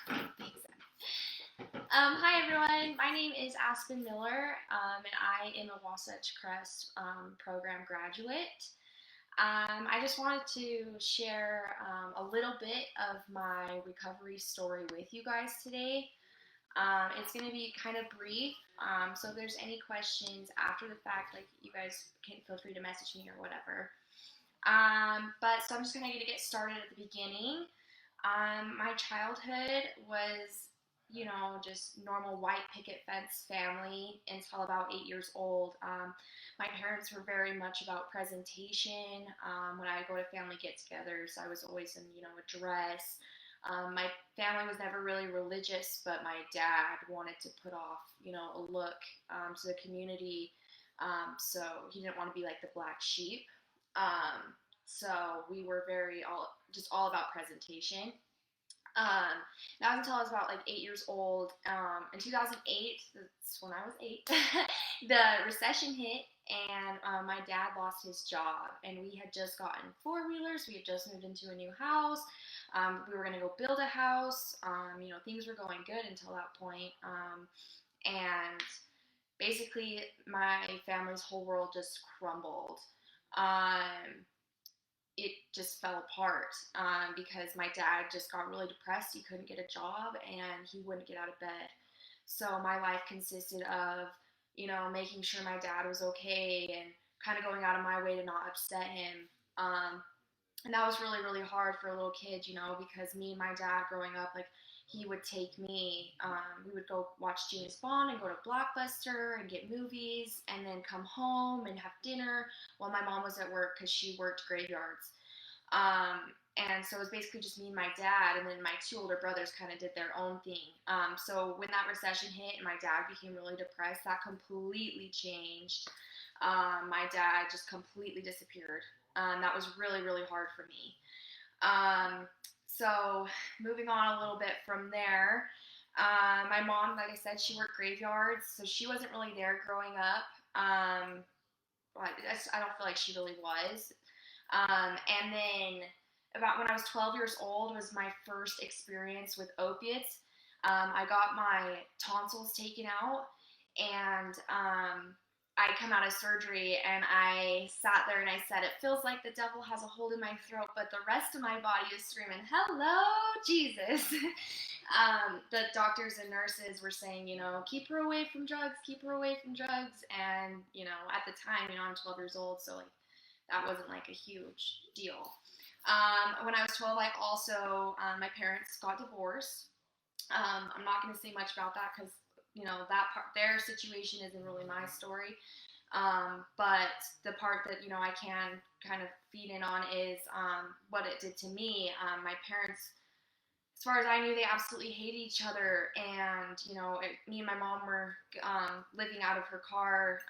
Thanks. Hi everyone, my name is Aspen Miller, and I am a Wasatch Crest program graduate. I just wanted to share a little bit of my recovery story with you guys today. It's going to be kind of brief, so if there's any questions after the fact, like you guys can feel free to message me or whatever. So I'm just going to get started at the beginning. My childhood was, just normal white picket fence family until about 8 years old. My parents were very much about presentation. When I go to family get-togethers, I was always in, a dress. My family was never really religious, but my dad wanted to put off, a look to the community. So he didn't want to be like the black sheep. So we were all about presentation. Um, that was until I was about like 8 years old. In 2008, that's when I was eight, the recession hit, and my dad lost his job. And we had just gotten four wheelers. We had just moved into a new house. We were going to go build a house. Things were going good until that point. And basically, my family's whole world just crumbled. Um, it just fell apart because my dad just got really depressed. He couldn't get a job and he wouldn't get out of bed. So my life consisted of, making sure my dad was okay and kind of going out of my way to not upset him. And that was really, really hard for a little kid, because me and my dad growing up, like, he would take me, we would go watch James Bond and go to Blockbuster and get movies and then come home and have dinner while my mom was at work because she worked graveyards. And so it was basically just me and my dad, and then my two older brothers kind of did their own thing. So when that recession hit and my dad became really depressed, that completely changed. My dad just completely disappeared. That was really, really hard for me. So moving on a little bit from there, my mom, like I said, she worked graveyards, so she wasn't really there growing up. I don't feel like she really was. And then about when I was 12 years old was my first experience with opiates. I got my tonsils taken out, and I come out of surgery and I sat there and I said, it feels like the devil has a hold in my throat, but the rest of my body is screaming, hello, Jesus. The doctors and nurses were saying, keep her away from drugs, keep her away from drugs. And, at the time, I'm 12 years old, so like that wasn't like a huge deal. When I was 12, I also, my parents got divorced. I'm not going to say much about that because, that part, their situation isn't really my story. But the part that, I can kind of feed in on is what it did to me. My parents, as far as I knew, they absolutely hated each other. And, me and my mom were living out of her car,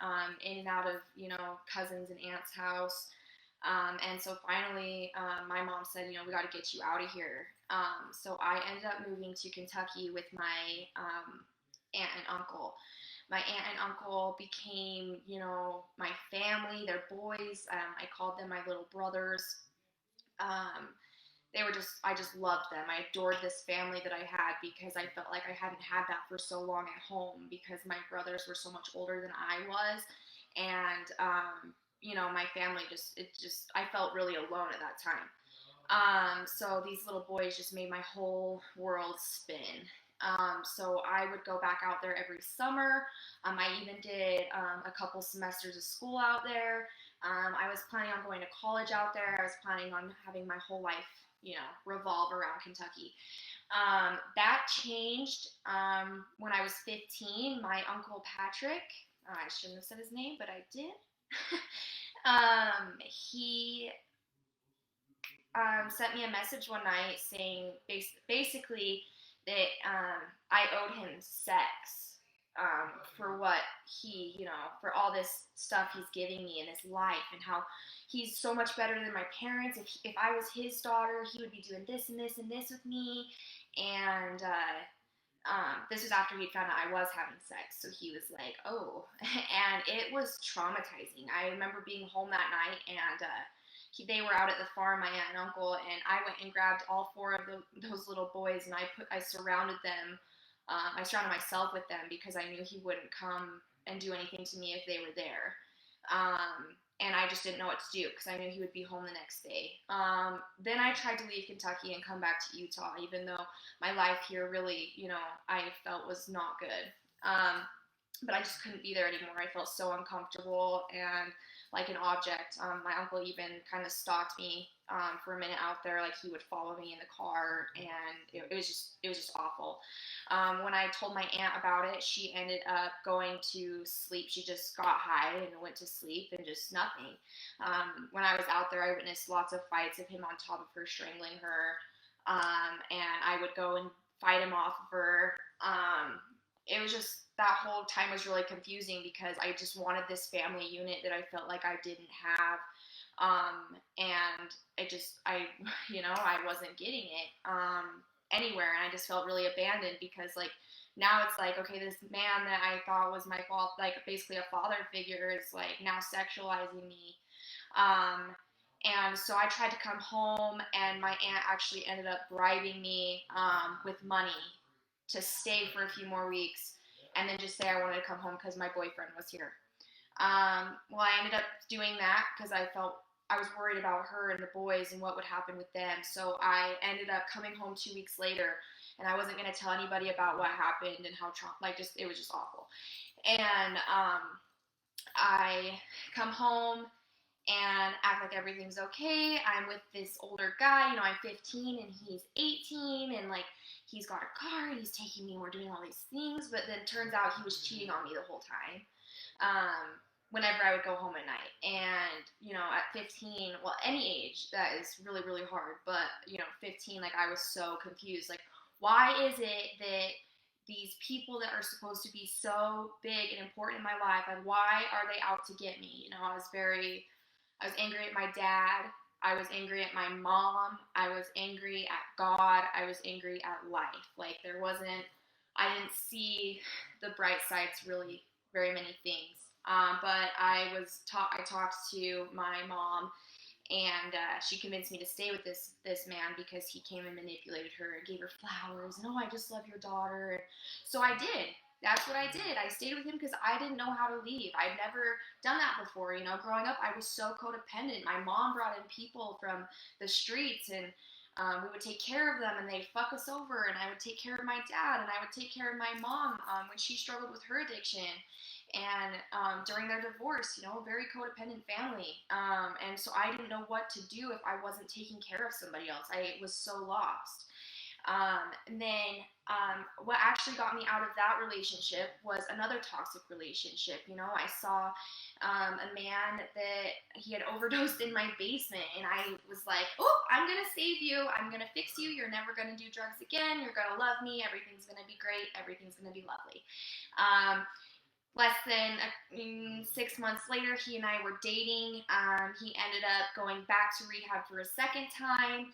in and out of, cousins and aunt's house. And so finally, my mom said, we got to get you out of here. So I ended up moving to Kentucky with my aunt and uncle. My aunt and uncle became, my family. They're boys. I called them my little brothers. Um, I just loved them. I adored this family that I had because I felt like I hadn't had that for so long at home because my brothers were so much older than I was. And, my family I felt really alone at that time. So these little boys just made my whole world spin. So I would go back out there every summer. I even did a couple semesters of school out there. I was planning on going to college out there. I was planning on having my whole life, revolve around Kentucky. That changed when I was 15. My uncle Patrick, I shouldn't have said his name, but I did. He sent me a message one night saying basically that I owed him sex for what for all this stuff he's giving me in his life and how he's so much better than my parents. If I was his daughter, he would be doing this and this and this with me. And this was after he'd found out I was having sex. So he was like, oh. And it was traumatizing. I remember being home that night and they were out at the farm, my aunt and uncle, and I went and grabbed all four of those little boys, and I surrounded them. I surrounded myself with them because I knew he wouldn't come and do anything to me if they were there. And I just didn't know what to do because I knew he would be home the next day. Then I tried to leave Kentucky and come back to Utah, even though my life here really, I felt was not good. But I just couldn't be there anymore. I felt so uncomfortable and like an object. My uncle even kind of stalked me for a minute out there. Like he would follow me in the car, and it was just awful. When I told my aunt about it, she ended up going to sleep. She just got high and went to sleep and just nothing. When I was out there, I witnessed lots of fights of him on top of her, strangling her, and I would go and fight him off of her. It was just, that whole time was really confusing because I just wanted this family unit that I felt like I didn't have. And I wasn't getting it anywhere. And I just felt really abandoned because, like, now it's like, okay, this man that I thought was my fault, like basically a father figure, is like now sexualizing me. And so I tried to come home, and my aunt actually ended up bribing me with money to stay for a few more weeks and then just say I wanted to come home because my boyfriend was here. Well, I ended up doing that because I was worried about her and the boys and what would happen with them. So I ended up coming home 2 weeks later, and I wasn't going to tell anybody about what happened and how it was just awful. And I come home and act like everything's okay. I'm with this older guy, I'm 15 and he's 18, and like he's got a car and he's taking me, we're doing all these things, but then turns out he was cheating on me the whole time. Whenever I would go home at night. And, at 15, well, any age, that is really, really hard, but, 15, like, I was so confused. Like, why is it that these people that are supposed to be so big and important in my life, and why are they out to get me? I was angry at my dad. I was angry at my mom. I was angry at God. I was angry at life. Like, I didn't see the bright sides really very many things. But I talked to my mom, and she convinced me to stay with this man because he came and manipulated her and gave her flowers and, oh, I just love your daughter. And so I did. That's what I did. I stayed with him because I didn't know how to leave. I'd never done that before. Growing up, I was so codependent. My mom brought in people from the streets, and we would take care of them, and they'd fuck us over, and I would take care of my dad, and I would take care of my mom when she struggled with her addiction. And during their divorce, a very codependent family. And so I didn't know what to do if I wasn't taking care of somebody else. I was so lost. And then what actually got me out of that relationship was another toxic relationship. I saw a man that he had overdosed in my basement, and I was like, oh, I'm going to save you. I'm going to fix you. You're never going to do drugs again. You're going to love me. Everything's going to be great. Everything's going to be lovely. Less than 6 months later, he and I were dating. He ended up going back to rehab for a second time,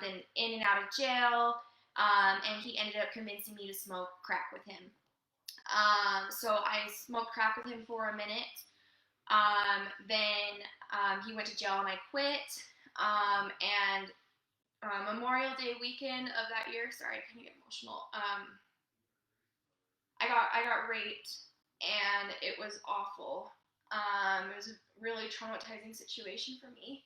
then in and out of jail, and he ended up convincing me to smoke crack with him. So I smoked crack with him for a minute. Then he went to jail, and I quit. And Memorial Day weekend of that year, sorry, I kind of get emotional. I got raped, and it was awful. It was a really traumatizing situation for me.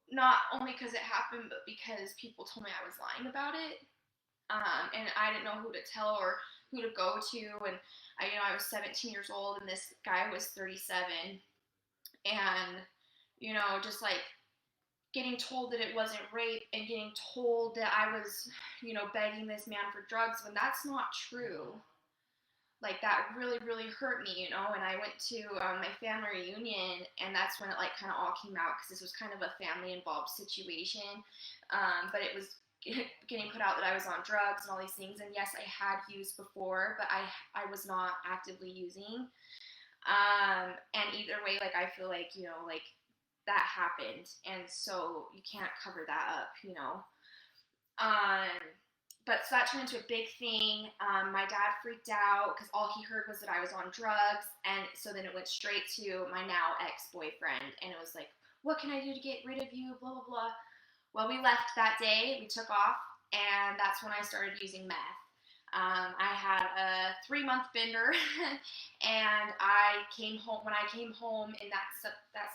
Not only because it happened, but because people told me I was lying about it. And I didn't know who to tell or who to go to. And I was 17 years old, and this guy was 37. And, just like getting told that it wasn't rape, and getting told that I was, begging this man for drugs when that's not true. Like, that really, really hurt me, and I went to my family reunion, and that's when it, like, kind of all came out, because this was kind of a family-involved situation, but it was getting put out that I was on drugs and all these things, and yes, I had used before, but I was not actively using, and either way, like, I feel like, like, that happened, and so you can't cover that up, but so that turned into a big thing. My dad freaked out because all he heard was that I was on drugs, and so then it went straight to my now ex-boyfriend, and it was like, what can I do to get rid of you, blah, blah, blah. Well, we left that day, we took off, and that's when I started using meth. I had a 3-month bender, and I came home. When I came home in that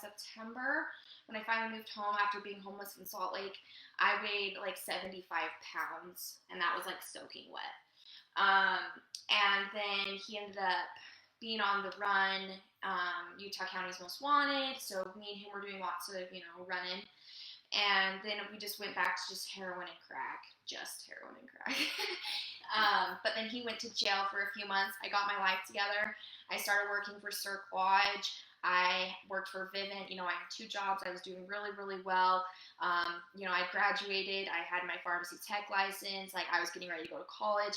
September, when I finally moved home after being homeless in Salt Lake, I weighed like 75 pounds, and that was like soaking wet. And then he ended up being on the run, Utah County's Most Wanted. So me and him were doing lots of, running. And then we just went back to just heroin and crack. But then he went to jail for a few months. I got my life together. I started working for Cirque Lodge. I worked for Vivint. I had 2 jobs. I was doing really, really well. I graduated. I had my pharmacy tech license. Like, I was getting ready to go to college.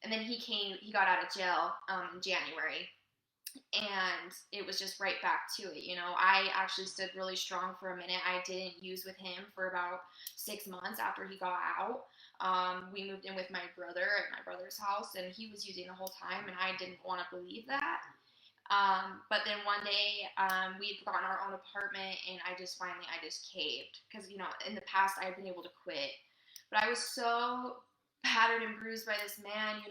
And then he got out of jail in January. And it was just right back to it. I actually stood really strong for a minute. I didn't use with him for about 6 months after he got out. We moved in with my brother at my brother's house, and he was using the whole time, and I didn't want to believe that. But then one day, we'd gotten our own apartment, and I just caved. Because, in the past, I had been able to quit. But I was so battered and bruised by this man,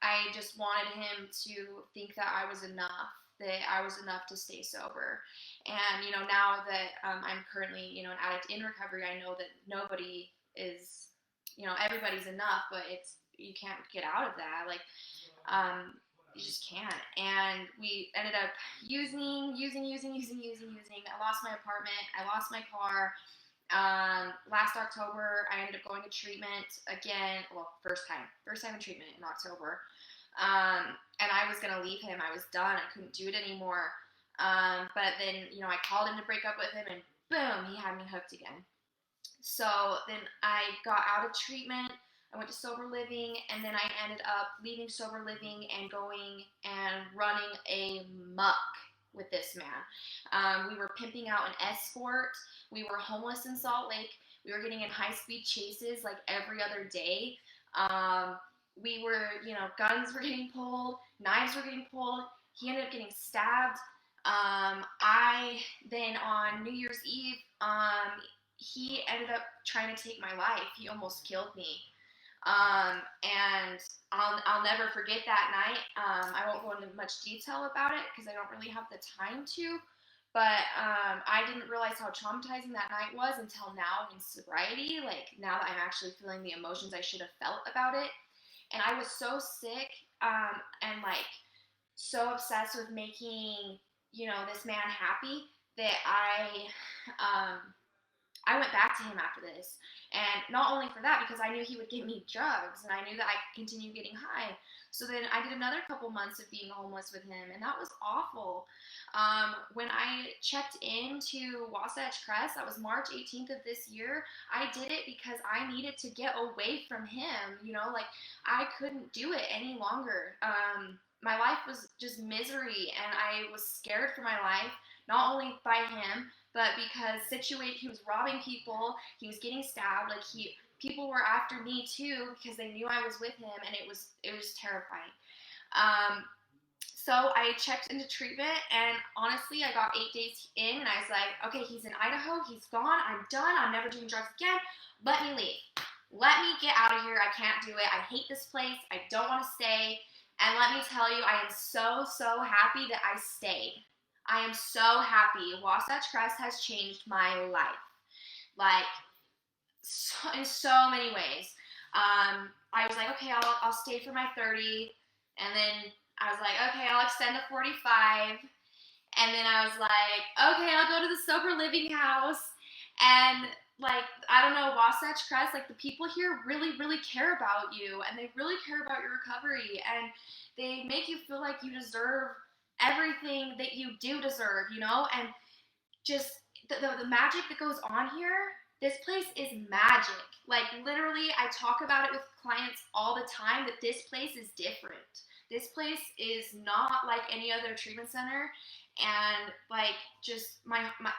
I just wanted him to think that I was enough to stay sober. And, now that I'm currently, an addict in recovery, I know that nobody is, everybody's enough, but you can't get out of that. Like, you just can't. And we ended up using. I lost my apartment. I lost my car. Last October, I ended up going to treatment again. Well, first time in treatment in October. And I was gonna leave him. I was done. I couldn't do it anymore. But then, I called him to break up with him, and boom, he had me hooked again. So then I got out of treatment. I went to sober living, and then I ended up leaving sober living and going and running a muck with this man. We were pimping out an escort. We were homeless in Salt Lake. We were getting in high-speed chases like every other day. We were, guns were getting pulled, knives were getting pulled. He ended up getting stabbed. I then on New Year's Eve, he ended up trying to take my life. He almost killed me. And I'll never forget that night. I won't go into much detail about it because I don't really have the time to, but I didn't realize how traumatizing that night was until now in sobriety, like now that I'm actually feeling the emotions I should have felt about it. And I was so sick and like so obsessed with making, this man happy that I went back to him after this. And not only for that, because I knew he would give me drugs, and I knew that I could continue getting high. So then I did another couple months of being homeless with him, and that was awful. When I checked into Wasatch Crest, that was March 18th of this year, I did it because I needed to get away from him. I couldn't do it any longer. My life was just misery, and I was scared for my life, not only by him, but because he was robbing people, he was getting stabbed, people were after me too because they knew I was with him, and it was terrifying. So I checked into treatment, and honestly, I got 8 days in, and I was like, okay, he's in Idaho, he's gone, I'm done, I'm never doing drugs again, let me leave. Let me get out of here, I can't do it, I hate this place, I don't want to stay, and let me tell you, I am so, so happy that I stayed. I am so happy. Wasatch Crest has changed my life, in so many ways. I was like, okay, I'll stay for my 30, and then I was like, okay, I'll extend to 45, and then I was like, okay, I'll go to the sober living house, and I don't know, Wasatch Crest, the people here really, really care about you, and they really care about your recovery, and they make you feel like you deserve everything that you do deserve, and just the magic that goes on here. This place is magic. Literally, I talk about it with clients all the time that this place is different. This place is not like any other treatment center, and like just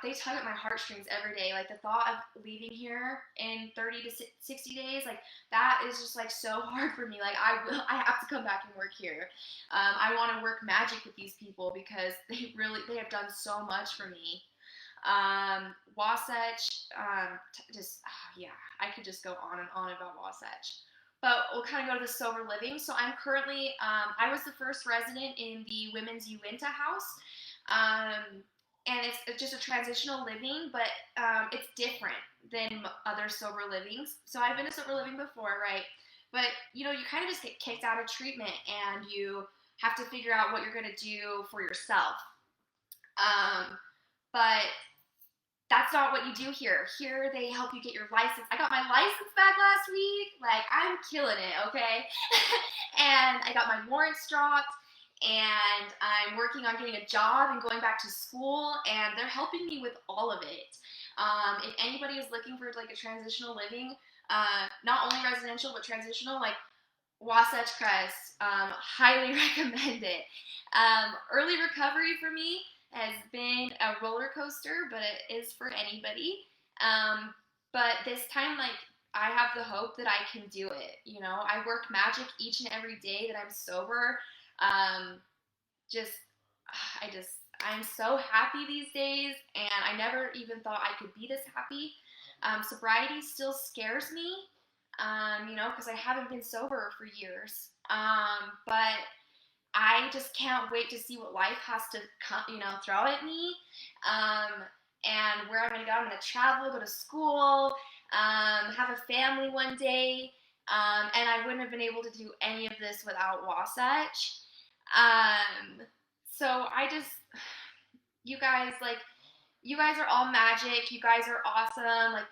they tug at my heartstrings every day. Like the thought of leaving here in 30 to 60 days, like that is just like so hard for me. Like I have to come back and work here. I want to work magic with these people because they have done so much for me. Wasatch, yeah, I could just go on and on about Wasatch. But we'll kind of go to the sober living. So I'm currently, I was the first resident in the Women's Uinta house. And it's just a transitional living, but it's different than other sober livings. So I've been to sober living before, right? But you kind of just get kicked out of treatment and you have to figure out what you're going to do for yourself. But that's not what you do here. Here they help you get your license. I got my license back last week. Like, I'm killing it, okay? And I got my warrants dropped, and I'm working on getting a job and going back to school, and they're helping me with all of it. If anybody is looking for like a transitional living, not only residential but transitional, like Wasatch Crest, highly recommend it. Early recovery for me has been a roller coaster, but it is for anybody. But this time, like, I have the hope that I can do it. I work magic each and every day that I'm sober. Just, I'm so happy these days, and I never even thought I could be this happy. Sobriety still scares me, because I haven't been sober for years. But I just can't wait to see what life has to come, throw at me, and where I'm going to go. I'm going to travel, go to school, have a family one day, and I wouldn't have been able to do any of this without Wasatch. So you guys, are all magic. You guys are awesome. Like,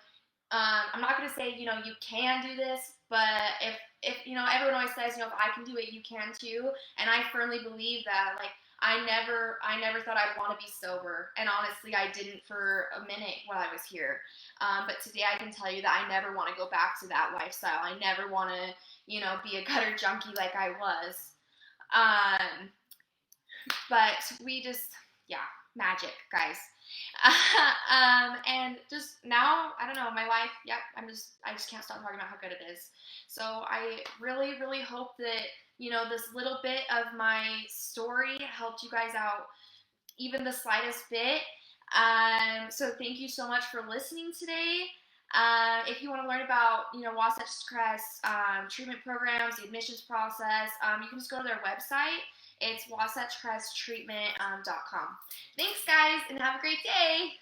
I'm not going to say, you can do this, but if everyone always says, if I can do it, you can too. And I firmly believe that. Like, I never thought I'd want to be sober. And honestly, I didn't for a minute while I was here. But today I can tell you that I never want to go back to that lifestyle. I never want to, be a gutter junkie like I was. But we just, yeah, magic, guys. And just now, I don't know, my life, yep, I just can't stop talking about how good it is. So I really, really hope that, this little bit of my story helped you guys out even the slightest bit. So thank you so much for listening today. If you want to learn about, Wasatch Crest treatment programs, the admissions process, you can just go to their website. It's wasatchcresttreatment.com. Thanks, guys, and have a great day.